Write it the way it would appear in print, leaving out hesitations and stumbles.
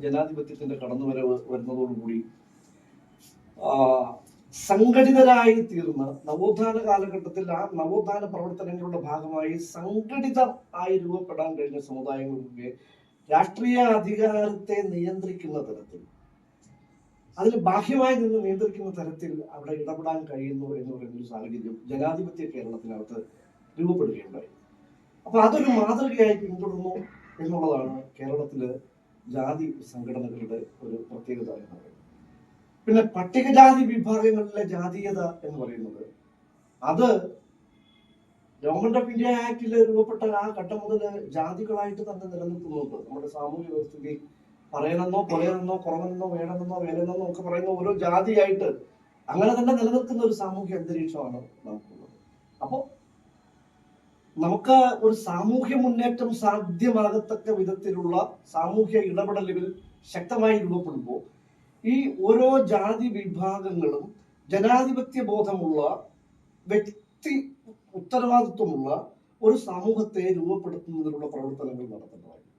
ജനാധിപത്യത്തിന്റെ കടന്നുവരവ് വരുന്നതോടുകൂടി സംഘടിതരായി തീർന്ന് നവോത്ഥാന കാലഘട്ടത്തിൽ ആ നവോത്ഥാന പ്രവർത്തനങ്ങളുടെ ഭാഗമായി സംഘടിതമായി രൂപപ്പെടാൻ കഴിഞ്ഞ സമുദായങ്ങൾക്ക് രാഷ്ട്രീയ അധികാരത്തെ നിയന്ത്രിക്കുന്ന തരത്തിൽ, അതിൽ ബാഹ്യമായി നിന്ന് നിയന്ത്രിക്കുന്ന തരത്തിൽ അവിടെ ഇടപെടാൻ കഴിയുന്നു എന്ന് പറയുന്ന ഒരു സാഹചര്യം ജനാധിപത്യ കേരളത്തിനകത്ത് രൂപപ്പെടുകയുണ്ടായി. അപ്പൊ അതൊരു മാതൃകയായി പിന്തുടർന്നു എന്നുള്ളതാണ് കേരളത്തില് ജാതി സംഘടനകളുടെ ഒരു പ്രത്യേകത എന്ന് പറയുന്നത്. പിന്നെ പട്ടികജാതി വിഭാഗങ്ങളിലെ ജാതീയത എന്ന് പറയുന്നത് അത് ഗവൺമെന്റ് ഓഫ് ഇന്ത്യ ആക്ടിൽ രൂപപ്പെട്ട ആ ഘട്ടം മുതൽ ജാതികളായിട്ട് തന്നെ നിലനിൽക്കുന്നുണ്ട്. നമ്മുടെ സാമൂഹ്യ വ്യവസ്ഥിതി പറയണമെന്നോ പൊലയെന്നോ കുറവെന്നോ വേണമെന്നോ വേലെന്നോ ഒക്കെ പറയുന്ന ഓരോ ജാതിയായിട്ട് അങ്ങനെ തന്നെ നിലനിൽക്കുന്ന ഒരു സാമൂഹ്യ അന്തരീക്ഷമാണ് നമുക്കുള്ളത്. അപ്പോ നമുക്ക് ഒരു സാമൂഹ്യ മുന്നേറ്റം സാധ്യമാകത്തക്ക വിധത്തിലുള്ള സാമൂഹ്യ ഇടപെടലുകൾ ശക്തമായി രൂപപ്പെടുമ്പോൾ ഈ ഓരോ ജാതി വിഭാഗങ്ങളും ജനാധിപത്യ ബോധമുള്ള, വ്യക്തി ഉത്തരവാദിത്വമുള്ള ഒരു സമൂഹത്തെ രൂപപ്പെടുത്തുന്നതിനുള്ള പ്രവർത്തനങ്ങൾ നടത്തുന്നതായിരുന്നു.